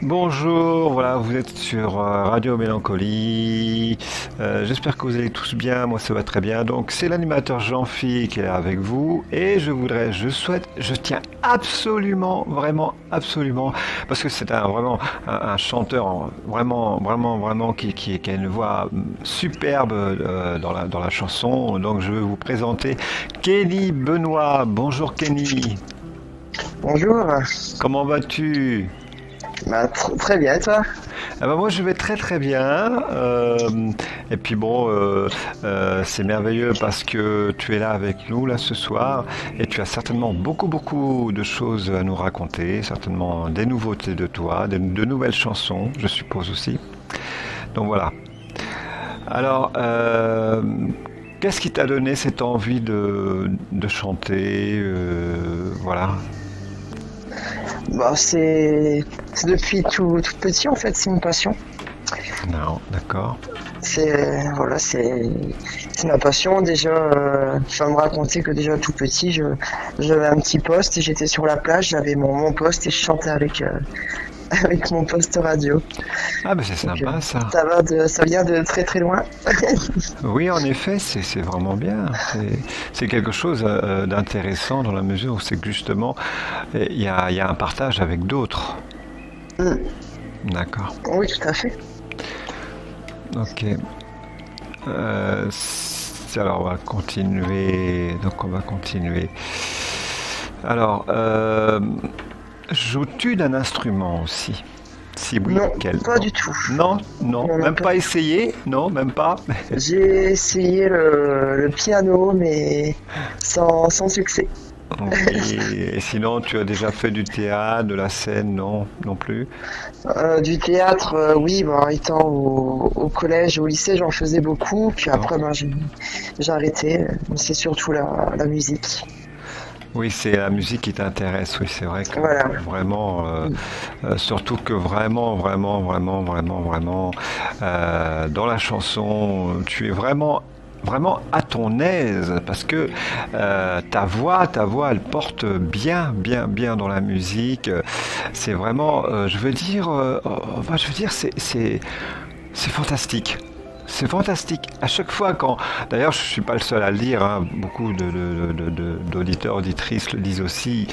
Bonjour, voilà, vous êtes sur Radio Mélancolie. J'espère que vous allez tous bien, moi ça va très bien. Donc c'est l'animateur Jean-Phi qui est là avec vous et je tiens absolument, vraiment, absolument, parce que c'est un chanteur vraiment qui a une voix superbe dans la chanson. Donc je vais vous présenter Kenny Benoît. Bonjour Kenny, Bonjour. comment vas-tu? Très bien, et toi? Ah bah moi je vais très très bien. Et puis bon, c'est merveilleux parce que tu es là avec nous là ce soir et tu as certainement beaucoup de choses à nous raconter, certainement des nouveautés de toi, de nouvelles chansons, je suppose aussi. Donc voilà. Alors, qu'est-ce qui t'a donné cette envie de chanter, voilà. C'est depuis tout petit en fait, c'est une passion. Non, d'accord. C'est ma passion. Déjà, je vais me raconter que déjà tout petit, j'avais un petit poste et j'étais sur la plage, j'avais mon poste et je chantais avec mon poste radio. Ah ben c'est Donc, sympa ça. ça vient de très très loin. Oui, en effet, c'est vraiment bien. C'est quelque chose d'intéressant dans la mesure où c'est que justement, il y a un partage avec d'autres. Mm. D'accord. Oui, tout à fait. Ok. Alors, on va continuer. Donc, on va continuer. Alors, joues-tu d'un instrument aussi? Si oui, Non, quel? pas du tout. Non, non, Non, non, même pas pas du tout. essayé? Non, même pas. J'ai essayé le piano, mais sans succès. Oui, et sinon, tu as déjà fait du théâtre, de la scène, non, non plus? Du théâtre, oui, bon, étant au collège, au lycée, j'en faisais beaucoup. Puis D'accord. après, ben, j'ai arrêté. C'est surtout la musique. Oui, c'est la musique qui t'intéresse, oui, c'est vrai que Voilà. vraiment, surtout que vraiment, dans la chanson, tu es vraiment à ton aise parce que ta voix, elle porte bien dans la musique. C'est vraiment, je veux dire, c'est fantastique. C'est fantastique. À chaque fois quand, d'ailleurs, je suis pas le seul à le dire, hein, beaucoup d'auditeurs, auditrices le disent aussi.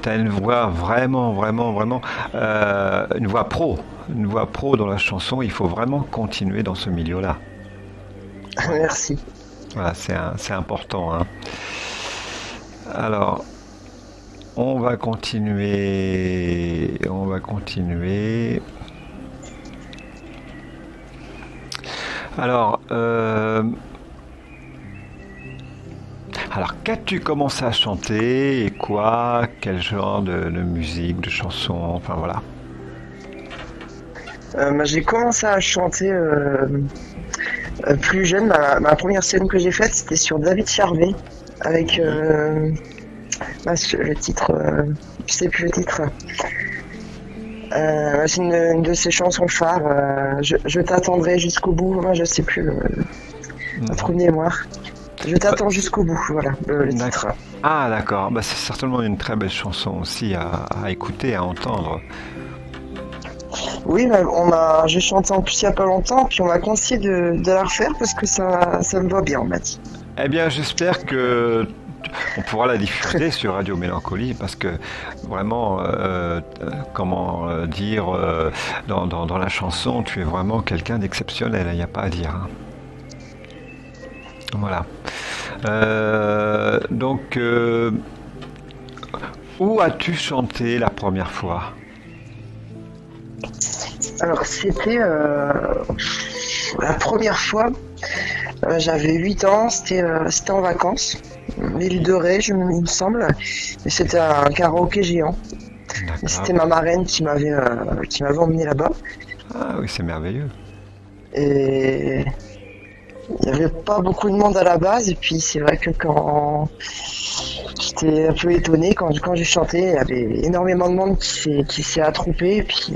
Tu as une voix vraiment, une voix pro dans la chanson. Il faut vraiment continuer dans ce milieu-là. Ouais. Merci. Voilà, c'est important, hein. Alors, on va continuer. Alors, qu'as-tu commencé à chanter et quoi? Quel genre de musique, de chanson? Enfin voilà. Ben, j'ai commencé à chanter plus jeune. Ma première scène que j'ai faite, c'était sur David Charvet, avec le titre, je sais plus le titre. C'est une de ses chansons phares. Je t'attendrai jusqu'au bout. Moi, je sais plus un trou de mémoire. Je t'attends jusqu'au bout. Voilà le titre. D'accord. Ah d'accord. Bah, c'est certainement une très belle chanson aussi à écouter, à entendre. Oui, bah, j'ai chanté en plus il y a pas longtemps, puis on m'a conseillé de la refaire parce que ça me va bien, on m'a dit. Eh bien, j'espère que on pourra la diffuser sur Radio Mélancolie parce que vraiment, comment dire, dans la chanson, tu es vraiment quelqu'un d'exceptionnel, il n'y a pas à dire, hein. Voilà. Donc, où as-tu chanté la première fois? Alors, c'était la première fois, j'avais 8 ans, c'était en vacances, l'île de Ré, il me semble, et c'était un karaoké géant. Et D'accord. c'était ma marraine qui m'avait emmené là-bas. Ah oui, c'est merveilleux. Et il n'y avait pas beaucoup de monde à la base, et puis c'est vrai que quand j'étais un peu étonné quand j'ai chanté, il y avait énormément de monde qui s'est attroupé, et puis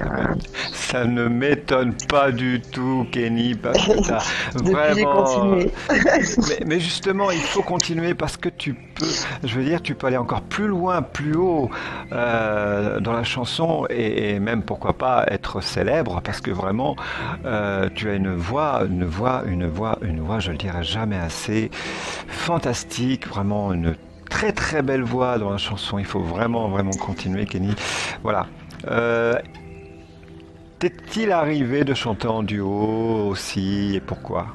Ça ne m'étonne pas du tout, Kenny, parce que t'as Depuis, j'ai vraiment. continué. Mais justement, il faut continuer parce que tu peux, je veux dire, tu peux aller encore plus loin, plus haut dans la chanson et même pourquoi pas être célèbre parce que vraiment, tu as une voix, je le dirai jamais assez, fantastique, vraiment une très très belle voix dans la chanson. Il faut vraiment vraiment continuer, Kenny. Voilà. Euh, T'est-il arrivé de chanter en duo aussi et pourquoi?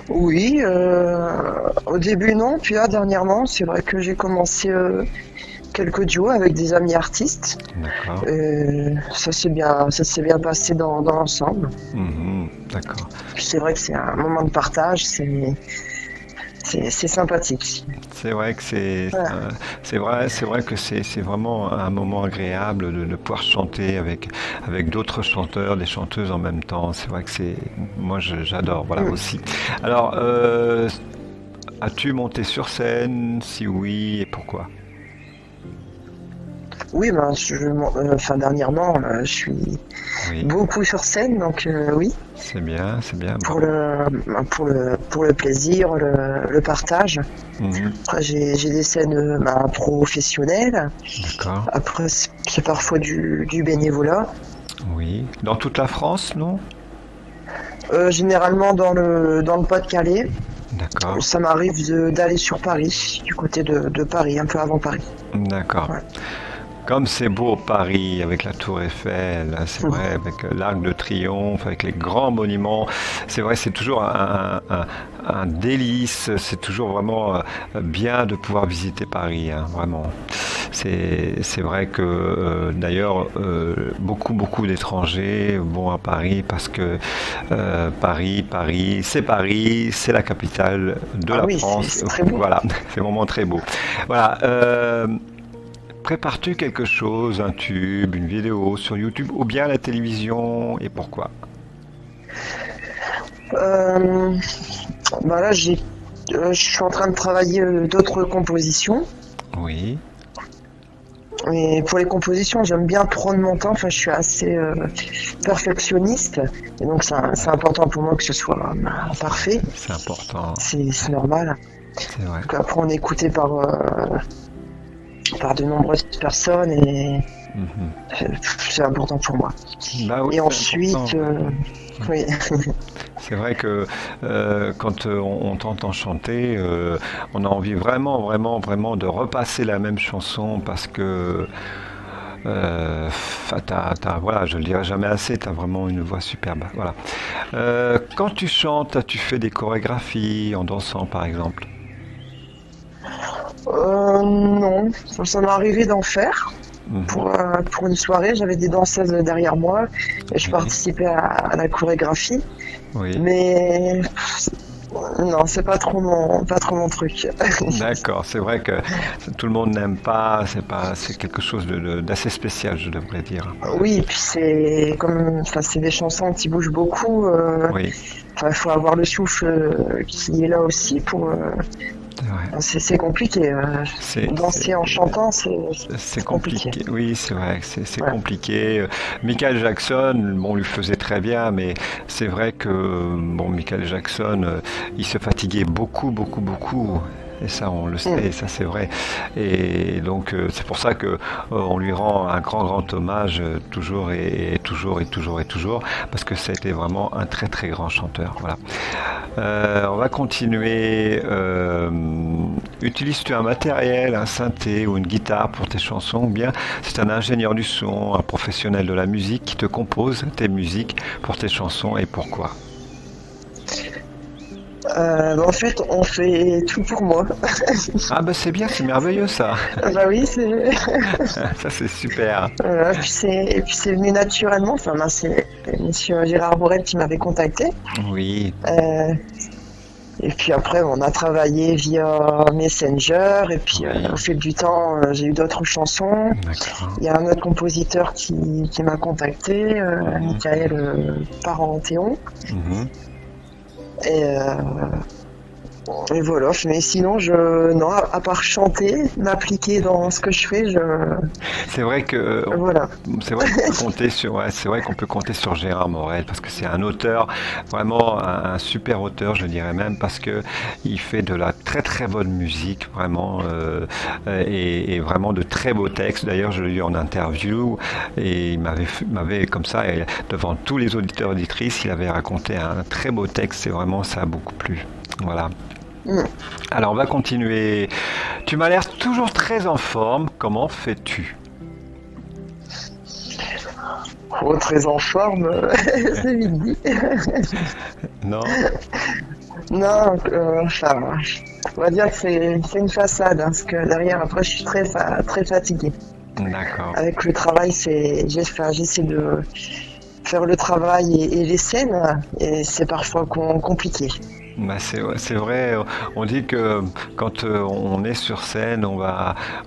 Oui, au début non, puis là dernièrement, c'est vrai que j'ai commencé quelques duos avec des amis artistes. D'accord. Ça s'est bien passé dans l'ensemble. Mhm, d'accord. Puis c'est vrai que c'est un moment de partage, c'est sympathique. C'est vrai que Voilà. c'est vrai que c'est vraiment un moment agréable de pouvoir chanter avec d'autres chanteurs, des chanteuses en même temps. C'est vrai que moi j'adore, voilà Mm. aussi. Alors, as-tu monté sur scène? Si oui, et pourquoi? Oui, ben, enfin, dernièrement, je suis Oui, beaucoup sur scène, donc oui, c'est bien, pour bravo. le plaisir, le partage. Mhm, Après, j'ai des scènes professionnelles. d'accord. Après, c'est parfois du bénévolat. Oui. Dans toute la France, non? Généralement dans le Pas-de-Calais. D'accord, Ça m'arrive d'aller sur Paris, du côté de Paris, un peu avant Paris. d'accord. Ouais. Comme c'est beau Paris avec la Tour Eiffel, hein, c'est vrai, avec l'Arc de Triomphe, avec les grands monuments, c'est vrai, c'est toujours un délice, c'est toujours vraiment bien de pouvoir visiter Paris, hein, vraiment. C'est vrai que d'ailleurs beaucoup d'étrangers vont à Paris parce que Paris, c'est la capitale de Ah la oui, c'est France. c'est très beau. Voilà, c'est vraiment très beau. Voilà. Prépares-tu quelque chose, un tube, une vidéo sur YouTube ou bien la télévision et pourquoi? Euh, là, je suis en train de travailler d'autres compositions. Oui, Et pour les compositions, j'aime bien prendre mon temps. Enfin, je suis assez perfectionniste. Et donc, c'est important pour moi que ce soit parfait. c'est important, C'est normal. c'est vrai. Donc, après, on est écouté par de nombreuses personnes et Mhm. euh, c'est important pour moi. Bah oui, Et c'est important. ensuite, oui. C'est vrai que quand on t'entend chanter, on a envie vraiment, vraiment, vraiment de repasser la même chanson parce que voilà, je le dirai jamais assez, t'as vraiment une voix superbe. Voilà. Quand tu chantes, as-tu fait des chorégraphies en dansant, par exemple? Non, ça m'est arrivé d'en faire. Mhm. Pour une soirée, j'avais des danseuses derrière moi et je Oui, participais à la chorégraphie. oui. Mais non, c'est pas trop mon truc. D'accord, c'est vrai que tout le monde n'aime pas, c'est quelque chose d'assez spécial, je devrais dire. Oui, et puis enfin, c'est des chansons qui bougent beaucoup. Oui, Enfin, il faut avoir le souffle qui est là aussi c'est vrai. c'est compliqué. C'est, Danser en c'est, chantant, c'est c'est compliqué. compliqué. Oui, c'est vrai, c'est Ouais. compliqué. Michael Jackson, bon, on lui faisait très bien, mais c'est vrai que bon, Michael Jackson, il se fatiguait beaucoup, beaucoup, beaucoup. Et ça, on le Mm. sait, ça c'est vrai. Et donc, c'est pour ça que on lui rend un grand, grand hommage toujours et toujours et toujours et toujours, parce que ça a été vraiment un très, très grand chanteur. Voilà. On va continuer. Utilises-tu un matériel, un synthé ou une guitare pour tes chansons, ou bien c'est un ingénieur du son, un professionnel de la musique qui te compose tes musiques pour tes chansons et pourquoi? En fait, on fait tout pour moi. Ah bah c'est bien, c'est merveilleux ça. Bah oui, c'est Ça c'est super. voilà, puis c'est venu naturellement. Enfin, ben, c'est Monsieur Gérard Borel qui m'avait contacté. Oui, Euh, et puis après, on a travaillé via Messenger. Et puis au oui, fil du temps, j'ai eu d'autres chansons. d'accord. Il y a un autre compositeur qui m'a contacté, Mhm, Michael Parenthéon. mhm. Et Et voilà, mais sinon, non, à part chanter, m'appliquer dans ce que je fais, C'est vrai que voilà. c'est vrai qu'on peut compter sur ouais, c'est vrai qu'on peut compter sur Gérard Morel parce que c'est un auteur vraiment un super auteur, je dirais même parce que il fait de la très très bonne musique vraiment et vraiment de très beaux textes. D'ailleurs, je l'ai eu en interview et il m'avait comme ça et devant tous les auditeurs auditrices, il avait raconté un très beau texte et vraiment ça a beaucoup plu. Voilà. Mm. Alors on va continuer. Tu m'as l'air toujours très en forme. Comment fais-tu? Oh, très en forme, c'est vite dit. Non? Non, enfin, on va dire que c'est une façade, hein, parce que derrière, après, je suis très fatiguée. D'accord. Avec le travail, j'essaie de faire le travail et les scènes, et c'est parfois compliqué. Bah c'est vrai, on dit que quand on est sur scène,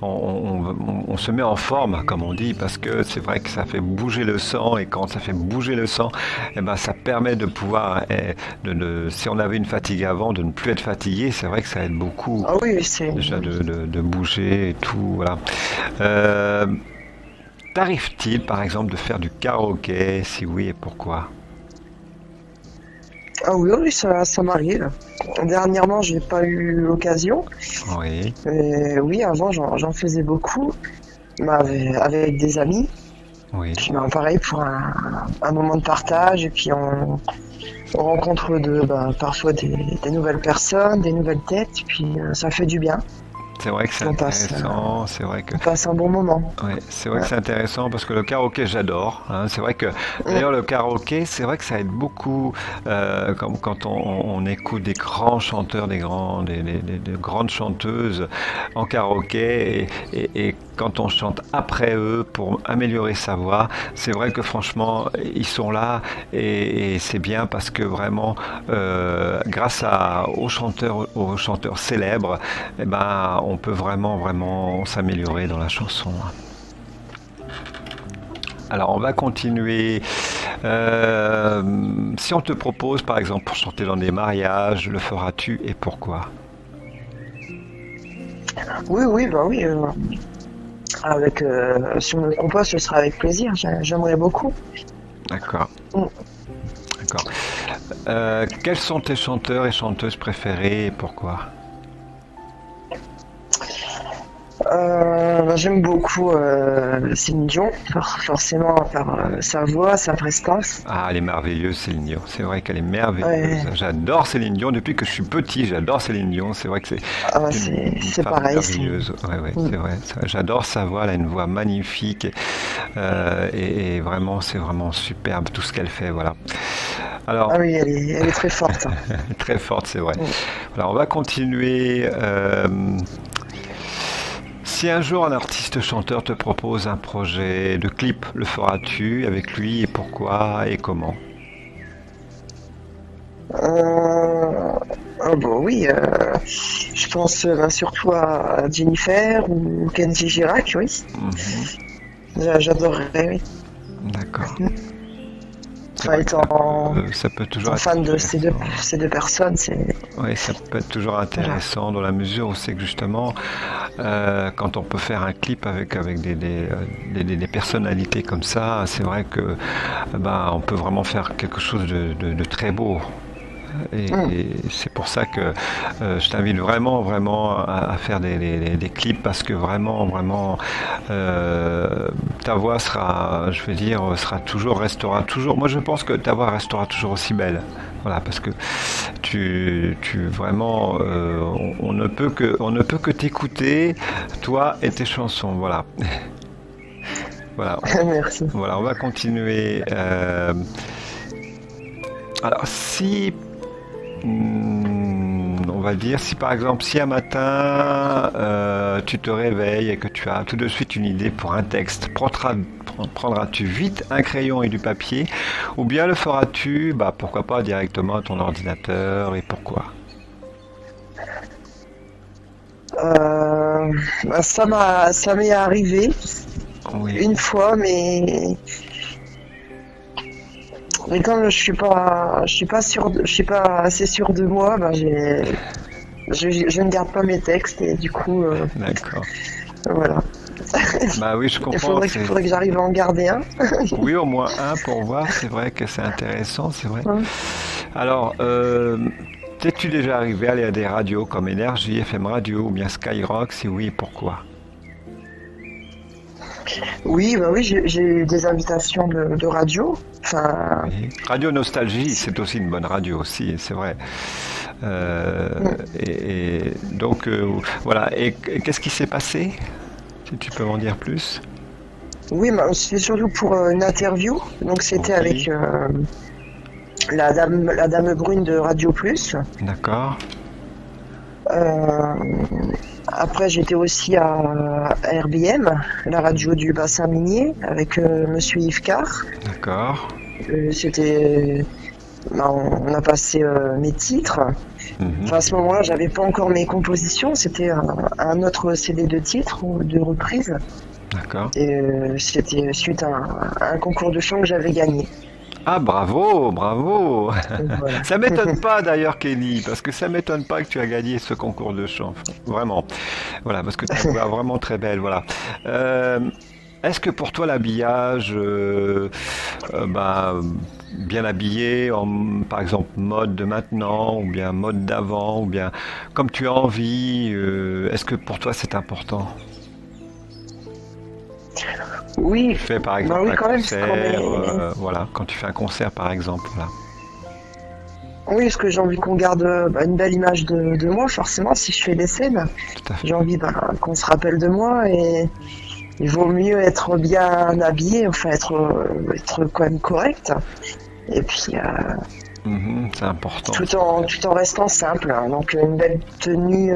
on se met en forme, comme on dit, parce que c'est vrai que ça fait bouger le sang, et quand ça fait bouger le sang, eh ben, ça permet de pouvoir, si on avait une fatigue avant, de ne plus être fatigué, c'est vrai que ça aide beaucoup, Ah oui, c'est. déjà de bouger et tout, voilà. Euh, T'arrive-t-il, par exemple, de faire du karaoké? Si oui, et pourquoi? Ah oui, oui, ça m'arrive. Dernièrement, j'ai pas eu l'occasion. Oui, Mais oui, avant, j'en faisais beaucoup, mais avec des amis. oui. Puis ben, pareil pour un moment de partage, et puis on rencontre parfois des nouvelles personnes, des nouvelles têtes, puis ça fait du bien. C'est vrai que c'est On intéressant, c'est vrai que passe un bon moment. ouais, c'est vrai que Ouais. c'est intéressant parce que le karaoké j'adore, hein. C'est vrai que Mm. d'ailleurs le karaoké, c'est vrai que ça aide beaucoup comme quand on écoute des grands chanteurs, des grandes chanteuses en karaoké et quand on chante après eux pour améliorer sa voix, c'est vrai que franchement ils sont là et c'est bien parce que vraiment grâce aux chanteurs célèbres, eh ben on peut vraiment vraiment s'améliorer dans la chanson. Alors on va continuer. Si on te propose par exemple pour chanter dans des mariages, le feras-tu et pourquoi? Oui, oui, bah oui. Si on me le propose, ce sera avec plaisir. J'aimerais beaucoup. D'accord, Mm. d'accord. Quels sont tes chanteurs et chanteuses préférés et pourquoi? J'aime beaucoup Céline Dion, forcément par sa voix, sa prestance. Ah, elle est merveilleuse Céline Dion. C'est vrai qu'elle est merveilleuse. Ouais, J'adore Céline Dion depuis que je suis petit. J'adore Céline Dion. C'est vrai que c'est ah, une c'est femme pareil. merveilleuse. Ouais, ouais, Mm. c'est vrai. J'adore sa voix. Elle a une voix magnifique et vraiment, c'est vraiment superbe tout ce qu'elle fait. Voilà. Ah Alors, oui, elle est très forte, hein. très forte, c'est vrai. Mm. Alors, on va continuer. Si un jour un artiste chanteur te propose un projet de clip, le feras-tu avec lui et pourquoi et comment? Euh, ah bon, oui, je pense surtout à Jennifer ou Kenji Girac, oui. Mhm, J'adorerais, oui. d'accord. C'est Enfin, vrai que ça peut toujours étant être fan de intéressant. ces deux personnes, c'est. Oui, ça peut être toujours Voilà. intéressant dans la mesure où c'est que justement, quand on peut faire un clip avec des personnalités comme ça, c'est vrai que ben, on peut vraiment faire quelque chose de très beau. Mm. Et c'est pour ça que je t'invite vraiment, vraiment à faire des clips parce que vraiment, vraiment, ta voix sera, je vais dire, restera toujours. Moi, je pense que ta voix restera toujours aussi belle. Voilà, parce que vraiment, on ne peut que t'écouter, toi et tes chansons. Voilà, voilà, Merci. voilà. On va continuer. Alors, si on va dire, si par exemple, si un matin tu te réveilles et que tu as tout de suite une idée pour un texte, prendras-tu vite un crayon et du papier ou bien le feras-tu, bah, pourquoi pas directement à ton ordinateur et pourquoi? Ça m'est arrivé Oui, une fois, mais comme je suis pas assez sûr de moi, ben je ne garde pas mes textes et du coup, D'accord. voilà. Bah oui, je Il comprends. faudrait que j'arrive à en garder un. Oui, au moins un pour voir. C'est vrai que c'est intéressant, c'est vrai. Ouais. Alors, t'es-tu déjà arrivé à aller à des radios comme Énergie, FM Radio ou bien Skyrock? Si oui, pourquoi? Oui, bah oui, j'ai eu des invitations de radio. Enfin, Oui. Radio Nostalgie, c'est aussi une bonne radio aussi, c'est vrai. Euh, et donc, voilà. Et qu'est-ce qui s'est passé? Si tu peux m'en dire plus? oui, bah, c'est surtout pour une interview. Donc c'était avec Oui, la dame brune de Radio Plus. d'accord, Euh, Après, j'étais aussi à RBM, la radio du bassin minier, avec Monsieur Yves Carr. d'accord. C'était, bah, on a passé mes titres. Mhm, Enfin, à ce moment-là, j'avais pas encore mes compositions. C'était un autre CD de titres ou de reprises. d'accord. Et c'était suite à un concours de chant que j'avais gagné. Ah, bravo, bravo. Donc, voilà. Ça m'étonne pas d'ailleurs, Kelly, parce que ça m'étonne pas que tu as gagné ce concours de chant. Vraiment. Voilà, parce que ta voix est vraiment très belle. Voilà. Euh, Est-ce que pour toi l'habillage, bah, bien habillé, par exemple mode de maintenant, ou bien mode d'avant, ou bien comme tu as envie, est-ce que pour toi c'est important? Tu Oui, fais par bah exemple oui, un quand même, c'est quand concert, même. voilà, quand tu fais un concert par exemple, voilà. Oui, parce que j'ai envie qu'on garde une belle image de moi, forcément, si je fais des scènes. Tout à fait. J'ai envie qu'on se rappelle de moi et il vaut mieux être bien habillé, enfin être quand même correct. Et puis Mhm, c'est important. tout en restant simple, hein. Donc une belle tenue,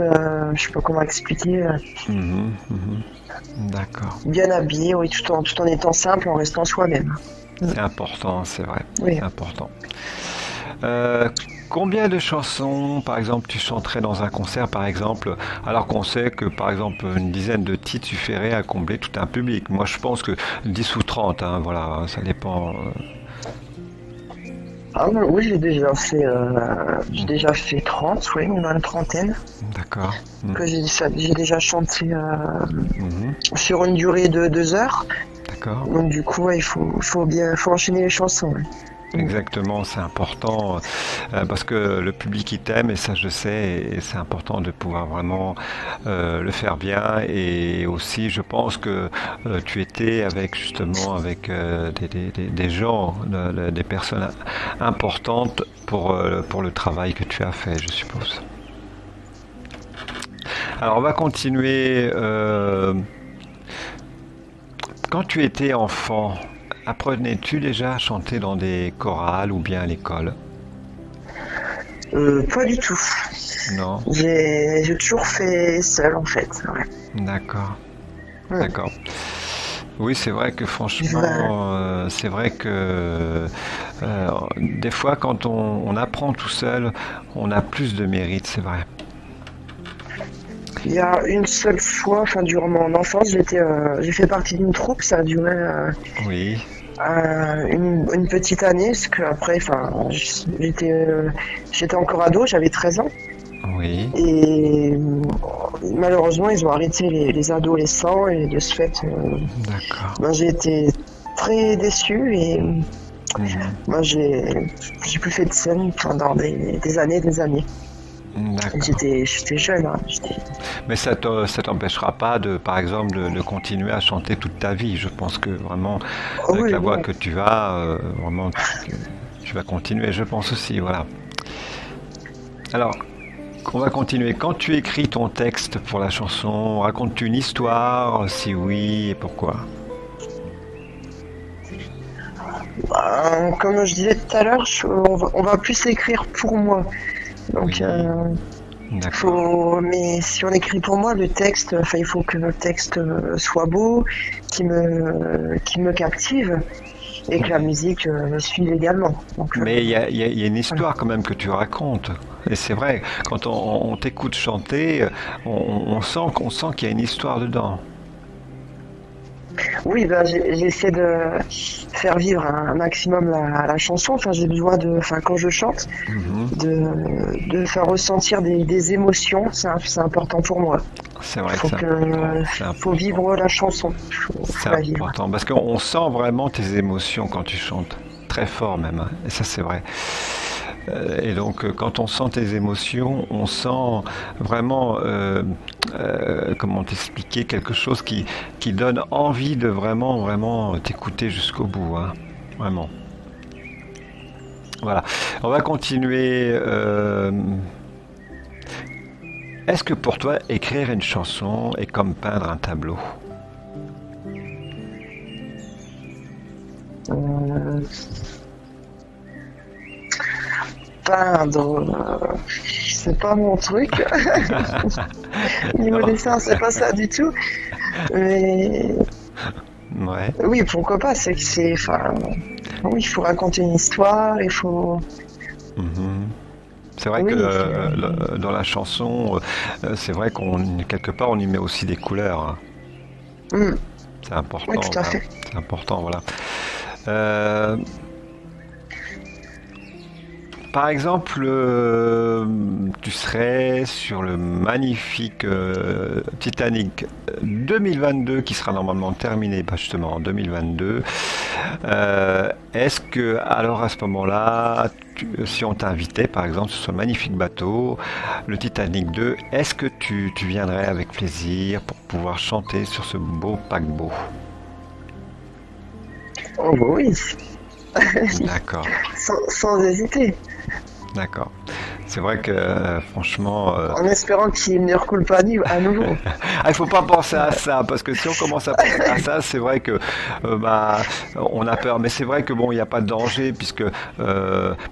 je sais pas comment expliquer, Mhm, mhm. D'accord. bien habillé, oui, tout en étant simple, en restant soi-même. C'est important, c'est vrai. Oui. C'est important. Euh, Combien de chansons, par exemple, tu chanterais dans un concert, par exemple, alors qu'on sait que, par exemple, une dizaine de titres suffirait à combler tout un public? Moi, je pense que 10 ou 30, hein, voilà, ça dépend. Ah oui, j'ai déjà fait 30, oui, une trentaine, D'accord. que j'ai déjà chanté Mhm. sur une durée de 2 heures. D'accord. Donc du coup, ouais, faut enchaîner les chansons. Ouais. Exactement, c'est important parce que le public il t'aime et ça je sais et c'est important de pouvoir vraiment le faire bien et aussi je pense que tu étais avec justement avec des gens, des personnes importantes pour le travail que tu as fait, je suppose. Alors on va continuer. Quand tu étais enfant, apprenais-tu déjà à chanter dans des chorales ou bien à l'école? Pas du tout. Non? J'ai toujours fait seul en fait. Ouais. D'accord, Ouais. d'accord. Oui, c'est vrai que franchement, c'est vrai que des fois, quand on apprend tout seul, on a plus de mérite, c'est vrai. Il y a une seule fois, enfin durant mon enfance, j'ai fait partie d'une troupe. Ça a duré Oui, une petite année, parce que après, enfin, j'étais encore ado, j'avais 13 ans. oui, Et malheureusement, ils ont arrêté les adolescents et de ce fait, d'accord. ben, j'ai été très déçu et Mhm. moi j'ai plus fait de scène pendant des années et des années. D'accord. J'étais jeune, hein, Mais ça t'empêchera pas de, par exemple, de continuer à chanter toute ta vie. Je pense que vraiment, Oh avec oui, la voix oui. que tu as, vraiment, tu vas continuer, je pense aussi, voilà. Alors, on va continuer. Quand tu écris ton texte pour la chanson, racontes-tu une histoire? Si oui, et pourquoi? Comme je disais tout à l'heure, on va plus écrire pour moi. Donc, Oui, d'accord. mais si on écrit pour moi, le texte, enfin, il faut que le texte soit beau, qui me captive et que la musique me suive également. Donc, Mais il y a une voilà. histoire quand même que tu racontes. Et c'est vrai, quand on t'écoute chanter, on sent qu'il y a une histoire dedans. Oui, ben, j'essaie de faire vivre un maximum la chanson. Enfin, j'ai besoin quand je chante, Mhm. de faire ressentir des émotions. C'est important pour moi. C'est vrai que Faut c'est important. que, C'est faut important. vivre la chanson. C'est Faut la vivre. important parce qu'on sent vraiment tes émotions quand tu chantes. Très fort même, hein. Et ça, c'est vrai. Et donc, quand on sent tes émotions, on sent vraiment, comment t'expliquer, quelque chose qui donne envie de vraiment, vraiment t'écouter jusqu'au bout, hein. Vraiment. Voilà. On va continuer. Est-ce que pour toi, écrire une chanson est comme peindre un tableau? Euh, Peindre, c'est pas mon truc. Niveau Non. dessin, c'est pas ça du tout. Mais Ouais. oui, pourquoi pas, enfin, oui, il faut raconter une histoire, il faut, Mhm. C'est vrai que oui, dans la chanson, c'est vrai qu'on quelque part on y met aussi des couleurs, hein. Hmm, C'est oui, important, tout à voilà. fait. C'est important, voilà. Euh, Par exemple, tu serais sur le magnifique Titanic 2022 qui sera normalement terminé justement en 2022. Est-ce que alors à ce moment-là, si on t'invitait par exemple sur ce magnifique bateau, le Titanic 2, est-ce que tu viendrais avec plaisir pour pouvoir chanter sur ce beau paquebot? Oh bah oui, D'accord, sans hésiter, d'accord. C'est vrai que franchement, en espérant qu'il ne recoule pas à nouveau. ah, il faut pas penser à ça, parce que si on commence à penser à ça, c'est vrai que bah, on a peur. Mais c'est vrai que bon, il n'y a pas de danger, puisque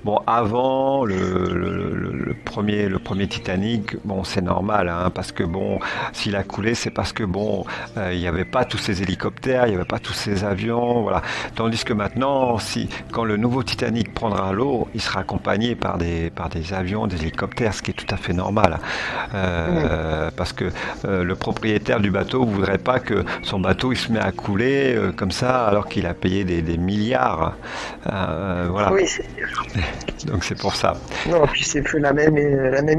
bon, avant le premier Titanic, bon, c'est normal, hein, parce que bon, s'il a coulé, c'est parce que bon, il n'y avait pas tous ces hélicoptères, il n'y avait pas tous ces avions, voilà. Tandis que maintenant, quand le nouveau Titanic prendra l'eau, il sera accompagné par des avions, des hélicoptères, ce qui est tout à fait normal. Hmm. Parce que le propriétaire du bateau voudrait pas que son bateau il se met à couler comme ça alors qu'il a payé des milliards. Voilà, Oui, donc c'est pour ça. non, puis c'est plus la même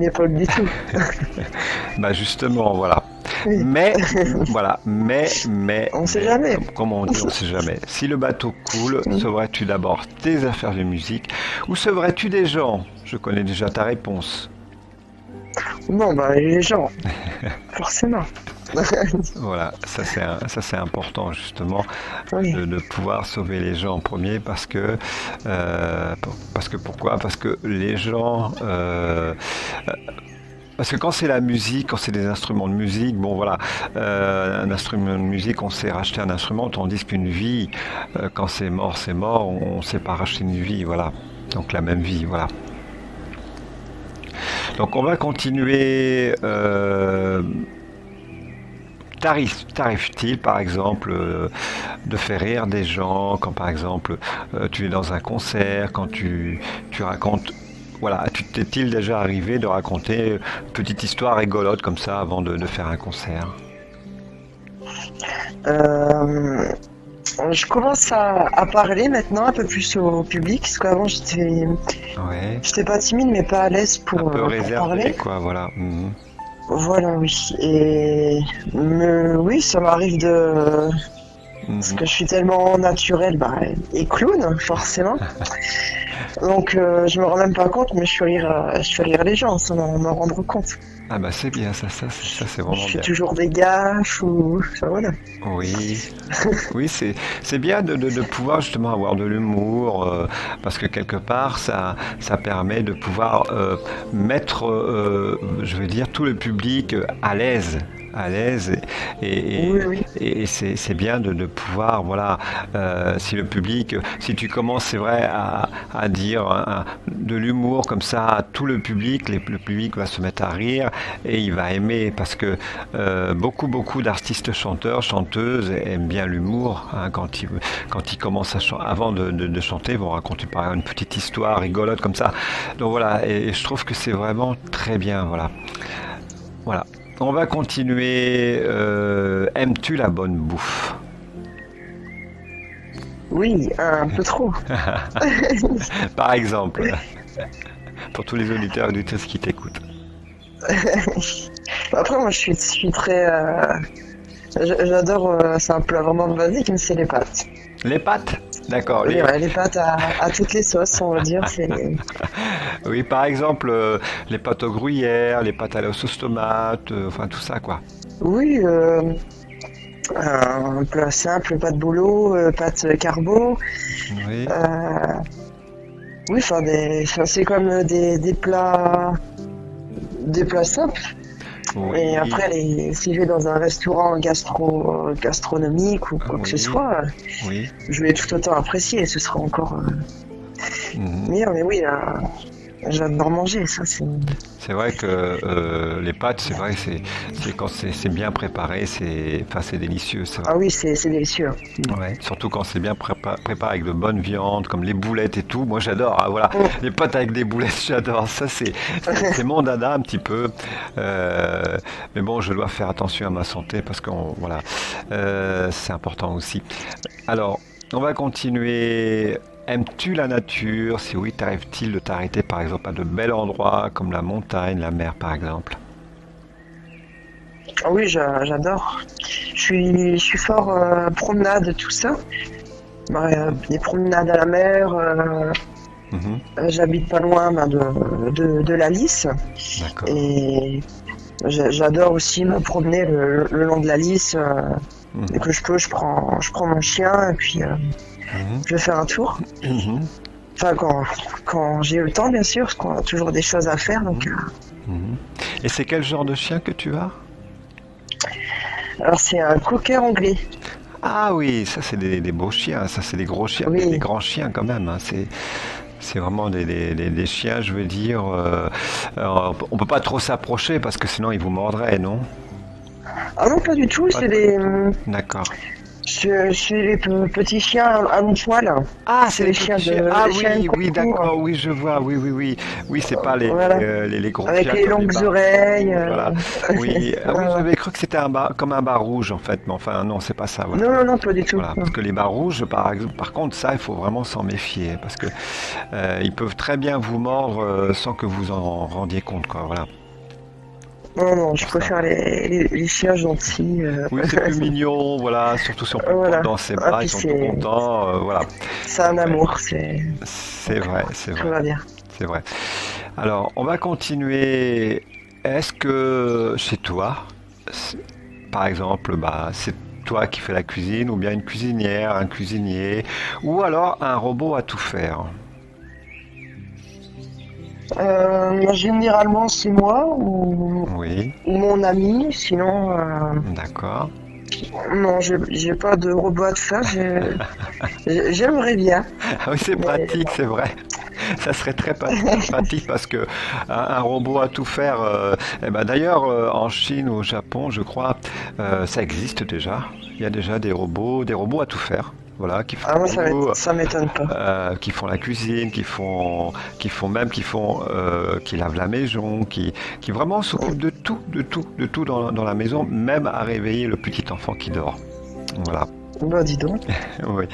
époque du tout. Bah justement, voilà. Oui, Mais voilà, mais, on sait mais, jamais. comme on dit, on sait jamais. Si le bateau coule, Hmm. sauverais-tu d'abord tes affaires de musique ou sauverais-tu des gens? Je connais déjà ta réponse. Non, bah les gens, forcément. Voilà, ça c'est important justement Oui. de pouvoir sauver les gens en premier parce que pourquoi? Parce que les gens parce que quand c'est la musique, quand c'est des instruments de musique, bon voilà, un instrument de musique, on sait racheter un instrument, tandis qu'une vie, quand c'est mort, on ne sait pas racheter une vie, voilà. Donc la même vie, voilà. Donc on va continuer. T'arrive-t-il, par exemple, de faire rire des gens quand, par exemple, tu es dans un concert, quand tu racontes... Voilà, t'est-il déjà arrivé de raconter une petite histoire rigolote comme ça avant de faire un concert? Euh, je commence à parler maintenant un peu plus au public, parce qu'avant Ouais, j'étais pas timide mais pas à l'aise un peu pour réservé, parler. quoi, voilà. Mhm. Voilà, oui. Oui, ça m'arrive parce Mhm. que je suis tellement naturel, bah, et clown, forcément. Donc je me rends même pas compte, mais je fais rire les gens sans m'en rendre compte. Ah bah c'est bien, ça c'est Je vraiment fais bien. toujours des gaffes ou, enfin, voilà. Oui, oui, c'est bien de pouvoir justement avoir de l'humour parce que quelque part ça permet de pouvoir mettre, je veux dire, tout le public à l'aise et, Oui, oui. et c'est bien de pouvoir voilà si le public si tu commences c'est vrai à dire de l'humour comme ça à tout le public le public va se mettre à rire et il va aimer parce que beaucoup d'artistes chanteurs, chanteuses aiment bien l'humour, hein, quand ils commencent avant de chanter, ils vont raconter par exemple une petite histoire rigolote comme ça. Donc voilà, et je trouve que c'est vraiment très bien, voilà. Voilà. On va continuer. Aimes-tu la bonne bouffe? Oui, un peu trop. Par exemple, pour tous les auditeurs et auditrices qui t'écoutent. Après, moi, je suis très. J'adore, c'est un plat vraiment basique, mais c'est les pâtes. Les pâtes? D'accord. Oui, ouais, les pâtes à toutes les sauces, on va dire. Oui, par exemple, les pâtes au gruyère, les pâtes à la sauce tomate, enfin tout ça, quoi. Oui, un plat simple, pâtes bolo, pâtes carbo. Oui, euh, oui, enfin, c'est comme des plats simples. Et oui, après, si je vais dans un restaurant gastronomique ou quoi que ce oui, soit, oui. je vais tout autant apprécier. Ce sera encore Mhm. meilleur. Mais oui, j'adore manger. Ça, c'est. C'est vrai que les pâtes, c'est vrai, c'est quand c'est bien préparé, enfin, c'est délicieux, c'est vrai. Ah oui, c'est délicieux. Ouais. Surtout quand c'est bien préparé avec de bonnes viandes, comme les boulettes et tout. Moi, j'adore. Ah, voilà, Mm. les pâtes avec des boulettes, j'adore. Ça, c'est mon dada un petit peu. Euh, mais bon, je dois faire attention à ma santé parce que voilà, c'est important aussi. Alors, on va continuer. Aimes-tu la nature? Si oui, t'arrive-t-il de t'arrêter par exemple à de bels endroits comme la montagne, la mer par exemple? Ah oui, j'adore. Je suis fort promenade, tout ça. Bah, des promenades à la mer. Mhm. J'habite pas loin ben, de la Lys. D'accord. Et j'adore aussi me promener le long de la Lys. Dès Mhm. que je peux, je prends mon chien et puis Mhm. je vais faire un tour. Mhm. Enfin, quand j'ai le temps, bien sûr, parce qu'on a toujours des choses à faire. Donc, Mhm. Et c'est quel genre de chien que tu as? alors, c'est un cocker anglais. Ah oui, ça c'est des beaux chiens, ça c'est des gros chiens, des Oui. grands chiens quand même, hein. C'est vraiment des chiens, je veux dire. On peut pas trop s'approcher parce que sinon ils vous mordraient, non? Ah non, pas du tout. Pas C'est trop. des, D'accord. c'est les petits chiens à longs poils. Ah, c'est C'est les les chiens petits chiens. Ah les chiens de oui, oui, concours. d'accord, oui, je vois, oui, oui, oui. Oui, c'est pas Voilà. les gros Avec chiens les comme les longues bas. oreilles. Voilà. Oui, ah oui, Voilà. j'avais cru que c'était comme un bar rouge en fait, mais enfin non, c'est pas ça, voilà. Non, non, non, pas du tout. Voilà, Non. parce que les bars rouges, par exemple, par contre, ça, il faut vraiment s'en méfier, parce que ils peuvent très bien vous mordre sans que vous en rendiez compte, quoi. Voilà, Non, non, je pour ça. préfère les chiens gentils. Oui, c'est plus mignon, voilà, surtout si on peut le prendre Voilà. dans ses Ah, bras, ils puis sont tout c'est contents, voilà. c'est un Ouais, amour, c'est. c'est vrai, c'est Tout vrai, va bien. c'est vrai. Alors, on va continuer. Est-ce que chez toi, c'est- par exemple, bah, c'est toi qui fais la cuisine, ou bien une cuisinière, un cuisinier, ou alors un robot à tout faire? Généralement, c'est moi Oui, ou mon ami. Sinon, d'accord. non, j'ai pas de robot à faire. J'aimerais bien, Ah oui, c'est mais pratique, non. c'est vrai. Ça serait très pratique parce que un robot à tout faire. Eh ben, d'ailleurs, en Chine ou au Japon, je crois, ça existe déjà. Il y a déjà des robots à tout faire. Voilà, qui font Ah, moi, tout, ça m'étonne pas. qui font la cuisine, qui lavent la maison, qui vraiment s'occupent de tout, de tout dans la maison, même à réveiller le petit enfant qui dort. Voilà. Bah, dis donc. Oui.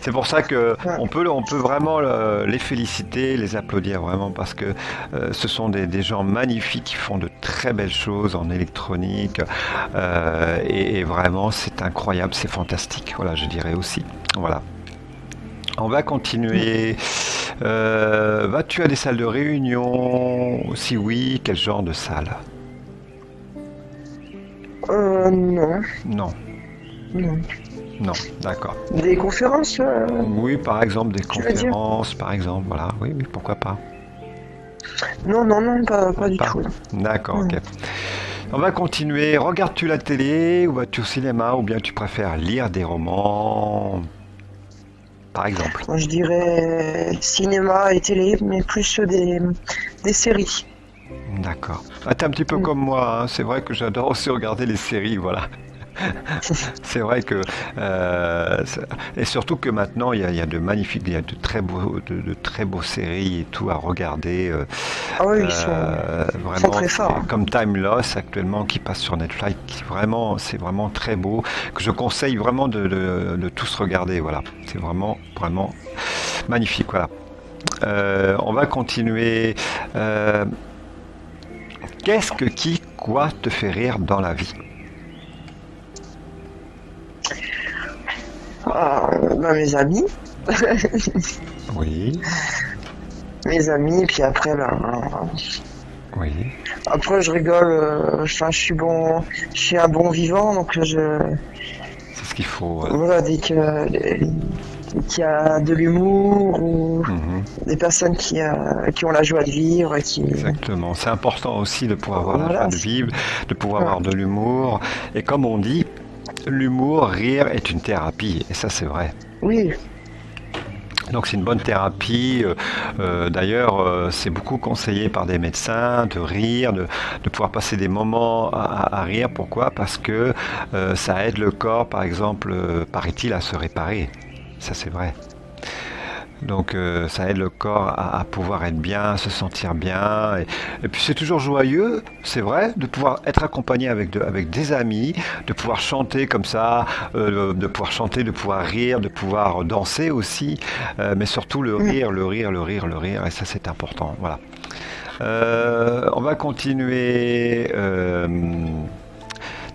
C'est pour ça que Ouais. on peut vraiment les féliciter, les applaudir vraiment parce que ce sont des gens magnifiques qui font de très belles choses en électronique et vraiment c'est incroyable, c'est fantastique. Voilà, je dirais aussi. Voilà. On va continuer. Vas-tu à des salles de réunion? Si oui, quel genre de salle? Non, Non, non. non, d'accord. Des conférences, Oui, par exemple des tu veux dire? conférences, par exemple, voilà. Oui, oui, pourquoi pas. Non, non, non, pas du Pas. tout. Non. D'accord, Non. ok. On va continuer. Regardes-tu la télé ou vas-tu au cinéma ou bien tu préfères lire des romans, par exemple? Moi, je dirais cinéma et télé, mais plus des séries. D'accord. Ah, t'es un petit peu Mm. comme moi, hein. C'est vrai que j'adore aussi regarder les séries, voilà. C'est vrai que et surtout que maintenant il y a de magnifiques, il y a de très beaux séries et tout à regarder. Ah oui, ils sont Vraiment, très forts, hein. comme Time Lost actuellement qui passe sur Netflix, c'est vraiment très beau, que je conseille vraiment de tous regarder. Voilà, c'est vraiment magnifique. Voilà. On va continuer. Euh, Qu'est-ce que qui quoi te fait rire dans la vie? Ah, bah, mes amis, Oui, mes amis, puis après, oui, après je rigole. Enfin, je suis un bon vivant, donc c'est ce qu'il faut. Voilà. voilà, dès qu'il y a de l'humour ou Mhm. des personnes qui ont la joie de vivre, Exactement. C'est important aussi de pouvoir avoir la joie voilà, de vivre, de pouvoir ouais. avoir de l'humour. Et comme on dit, l'humour, rire est une thérapie. Et ça, c'est vrai. Oui, Donc c'est une bonne thérapie. D'ailleurs, c'est beaucoup conseillé par des médecins de rire, de pouvoir passer des moments à rire. Pourquoi? Parce que ça aide le corps, par exemple, paraît-il, à se réparer. Ça, c'est vrai. Donc ça aide le corps à pouvoir être bien, se sentir bien. Et puis c'est toujours joyeux, c'est vrai, de pouvoir être accompagné avec des amis, de pouvoir chanter comme ça, de pouvoir chanter, de pouvoir rire, de pouvoir danser aussi. Mais surtout le mm. rire, le rire, le rire, le rire. Et ça c'est important. Voilà. On va continuer.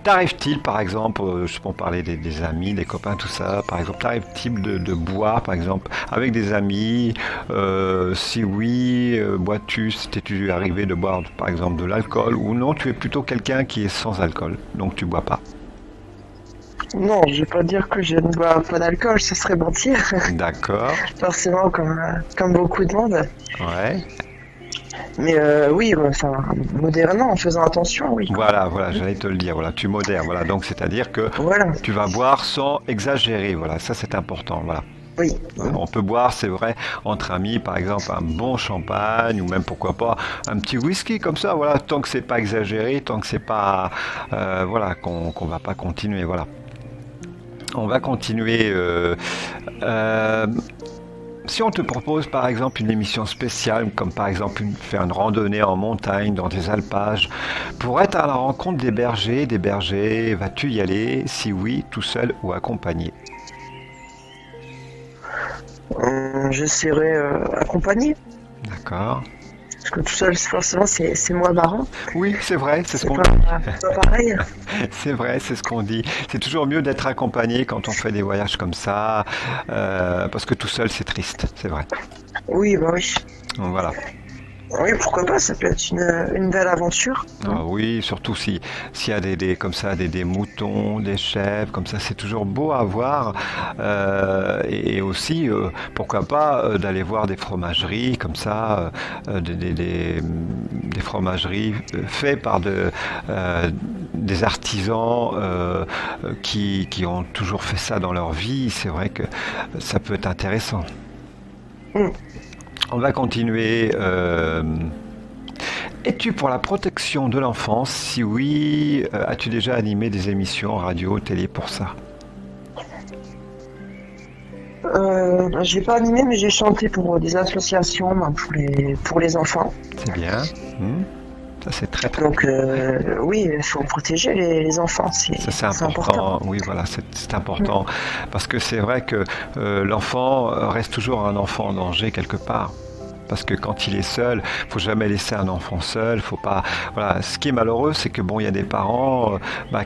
T'arrive-t-il, par exemple, je peux en parler des amis, des copains, tout ça, par exemple, t'arrive-t-il de boire, par exemple, avec des amis? Si oui, bois-tu, t'es-tu arrivé de boire, par exemple, de l'alcool, ou non, tu es plutôt quelqu'un qui est sans alcool, donc tu bois pas. Non, je vais pas dire que je ne bois pas d'alcool, ce serait mentir, D'accord, forcément, comme beaucoup de monde. ouais. Mais oui, bah, enfin, modérément, en faisant attention, oui. Voilà, j'allais te le dire, voilà, tu modères, voilà, donc c'est-à-dire que Voilà, tu vas boire sans exagérer, voilà, ça c'est important, voilà. oui. On peut boire, c'est vrai, entre amis, par exemple, un bon champagne ou même pourquoi pas un petit whisky comme ça. Voilà, tant que c'est pas exagéré, tant que c'est pas, voilà, qu'on va pas continuer. Voilà, on va continuer. Euh, Si on te propose par exemple une émission spéciale, comme par exemple faire une randonnée en montagne dans des alpages, pour être à la rencontre des bergers, vas-tu y aller? Si oui, tout seul ou accompagné? Je serai accompagné, D'accord. parce que tout seul, forcément, c'est moins marrant. Oui, c'est vrai, c'est ce C'est qu'on pas, pas pareil. C'est vrai, c'est ce qu'on dit. C'est toujours mieux d'être accompagné quand on fait des voyages comme ça, parce que tout seul c'est triste, c'est vrai. Oui, bah oui. Donc voilà. Oui, pourquoi pas, ça peut être une belle aventure, hein. Ah oui, surtout si s'il y a comme ça des moutons, des chèvres, comme ça, c'est toujours beau à voir. Et aussi, pourquoi pas d'aller voir des fromageries comme ça, des fromageries faites par des artisans qui ont toujours fait ça dans leur vie. C'est vrai que ça peut être intéressant. Mm. On va continuer. Es-tu pour la protection de l'enfance? Si oui, as-tu déjà animé des émissions radio, télé pour ça? J'ai pas animé, mais j'ai chanté pour des associations, ben, pour les enfants. C'est bien. Hmm. Ça, c'est très très Donc, bien. oui, il faut protéger les enfants, Ça, c'est c'est important. important. Oui, voilà, c'est important. Parce que c'est vrai que l'enfant reste toujours un enfant en danger quelque part. Parce que quand il est seul, faut jamais laisser un enfant seul. Faut pas. Voilà. Ce qui est malheureux, c'est que bon, il y a des parents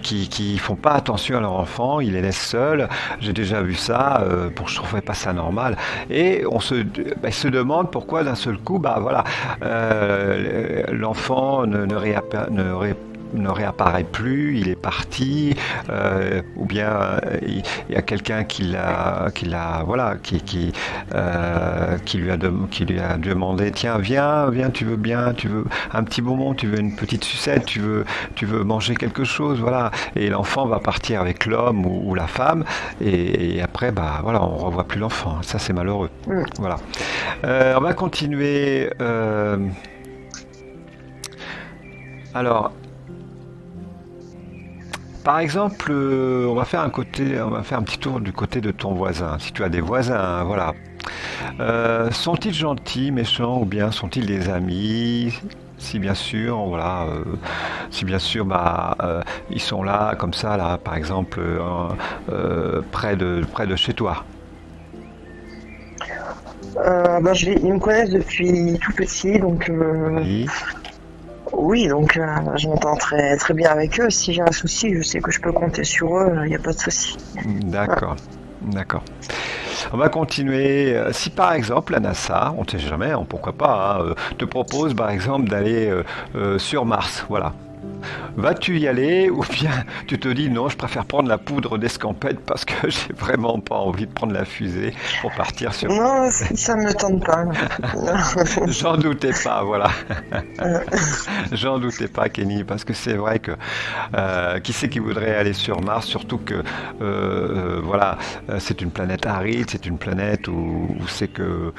qui font pas attention à leur enfant, ils les laissent seuls. J'ai déjà vu ça. Je trouvais pas ça normal. Et ils se demande pourquoi d'un seul coup, bah voilà, l'enfant ne réapparaît plus, il est parti, ou bien il y a quelqu'un voilà, qui lui a demandé, tiens, viens, tu veux bien, tu veux un petit bonbon, tu veux une petite sucette, tu veux manger quelque chose, voilà. Et l'enfant va partir avec l'homme ou la femme, et après, bah voilà, on revoit plus l'enfant. Ça, c'est malheureux. Mm. Voilà. On va continuer. Alors, Par exemple, on va faire un petit tour du côté de ton voisin. Si tu as des voisins, voilà. Sont-ils gentils, méchants, ou bien sont-ils des amis? Si bien sûr, voilà, si bien sûr, ils sont là, comme ça, là, par exemple, près de chez toi. Ils me connaissent depuis tout petit, donc Oui, oui, donc je m'entends très très bien avec eux. Si j'ai un souci, je sais que je peux compter sur eux, il n'y a pas de souci. Ouais. d'accord, d'accord. On va continuer. Si par exemple la NASA, on ne sait jamais, hein, pourquoi pas, hein, te propose par exemple d'aller sur Mars, voilà. Vas-tu y aller ou bien tu te dis non, je préfère prendre la poudre d'escampette parce que j'ai vraiment pas envie de prendre la fusée pour partir sur Mars. Non, ça ne me tente pas. J'en doutais pas, voilà. Euh, J'en doutais pas, Kenny, parce que c'est vrai que qui c'est qui voudrait aller sur Mars, surtout que voilà, c'est une planète aride, c'est une planète où c'est que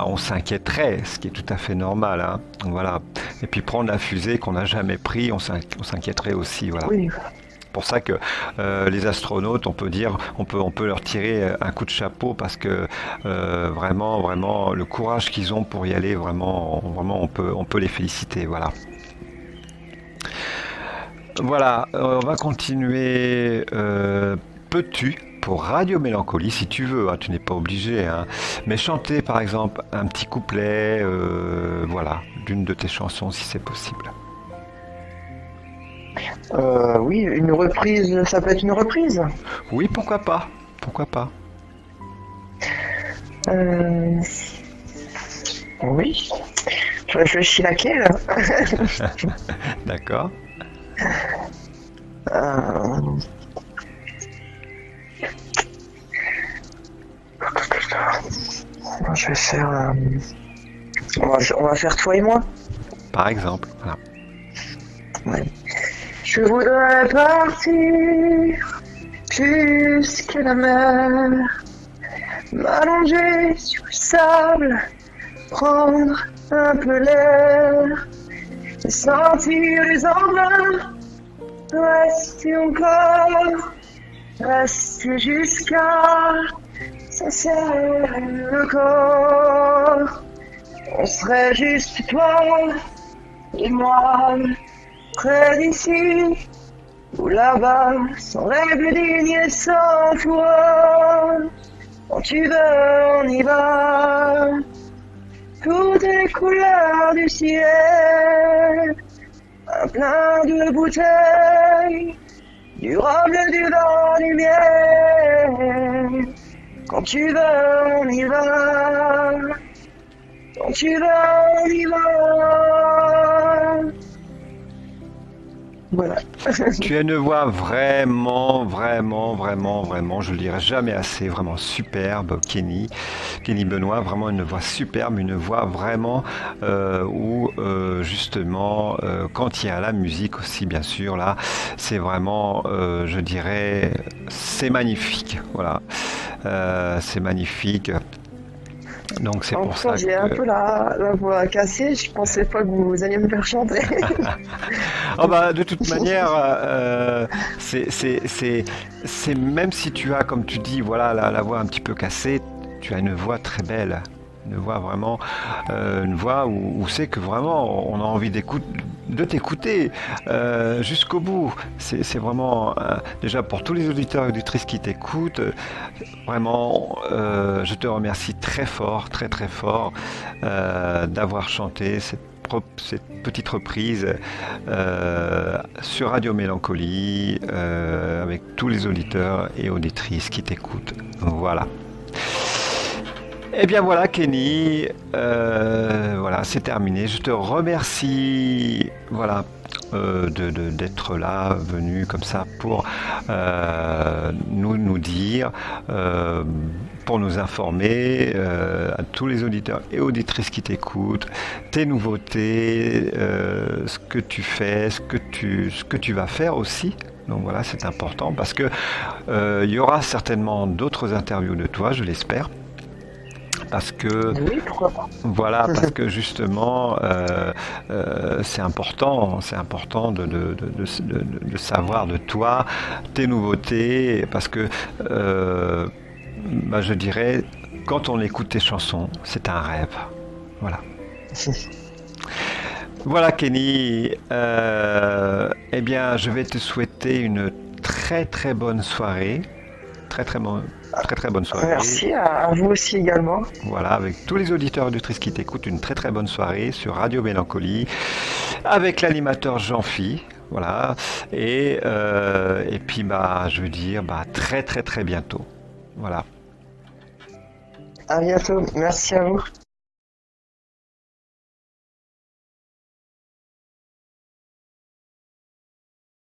on s'inquiéterait, ce qui est tout à fait normal, hein. Voilà. Et puis prendre la fusée qu'on n'a jamais pris, on s'inquiéterait aussi, voilà. oui, Pour ça que les astronautes, on peut dire, on peut leur tirer un coup de chapeau parce que vraiment, vraiment, le courage qu'ils ont pour y aller, vraiment, vraiment, on peut les féliciter, voilà. Voilà, on va continuer. Peux-tu, pour Radio Mélancolie, si tu veux, hein, tu n'es pas obligé, hein, mais chanter par exemple un petit couplet, voilà, d'une de tes chansons si c'est possible. oui, une reprise, ça peut être une reprise. Oui, pourquoi pas? Pourquoi pas? Euh, oui, je réfléchis laquelle. D'accord. Euh, je vais faire. On va faire toi et moi. Par exemple, voilà. Ouais. Je voudrais partir jusqu'à la mer, m'allonger sur le sable, prendre un peu l'air, et sentir les embruns, rester encore, rester jusqu'à sincère le corps. On serait juste toi et moi, près d'ici ou là-bas, sans règle digne et sans foi. Quand tu veux, on y va. Toutes les couleurs du ciel, un plein de bouteilles, du rhum, du vin, du miel. Quand tu veux, on y va. Quand tu veux, on y va. Voilà. Tu as une voix vraiment, vraiment, vraiment, vraiment, je le dirai jamais assez, vraiment superbe, Kenny. Kenny Benoît, vraiment une voix superbe, une voix vraiment où justement, quand il y a la musique aussi, bien sûr, là, c'est vraiment, je dirais, c'est magnifique, voilà. C'est magnifique. Donc c'est En pour tout cas, ça j'ai un que peu la voix cassée. Je pensais pas que vous alliez me faire chanter. oh de toute manière, c'est même si tu as, comme tu dis, voilà, la voix un petit peu cassée, tu as une voix très belle. Une voix vraiment, une voix où c'est que vraiment on a envie de t'écouter jusqu'au bout. C'est vraiment, déjà pour tous les auditeurs et auditrices qui t'écoutent, vraiment, je te remercie très fort, très très fort d'avoir chanté cette petite reprise sur Radio Mélancolie avec tous les auditeurs et auditrices qui t'écoutent. Voilà. Eh bien voilà Kenny, voilà c'est terminé. Je te remercie, voilà, d'être là, venu comme ça pour nous dire, pour nous informer à tous les auditeurs et auditrices qui t'écoutent, tes nouveautés, ce que tu fais, ce que tu vas faire aussi. Donc voilà, c'est important parce que il y aura certainement d'autres interviews de toi, je l'espère. parce que Oui, pourquoi pas. voilà, parce que justement, c'est important de savoir de toi, tes nouveautés, parce que bah, je dirais, quand on écoute tes chansons, c'est un rêve. Voilà. Voilà, Kenny. Eh bien, je vais te souhaiter une très très bonne soirée. Très très, très très bonne soirée. Merci à vous aussi également. Voilà, avec tous les auditeurs et auditrices qui t'écoutent, une très très bonne soirée sur Radio Mélancolie avec l'animateur Jean-Phi. Voilà. Et puis bah je veux dire bah très très très bientôt. Voilà. À bientôt. Merci à vous.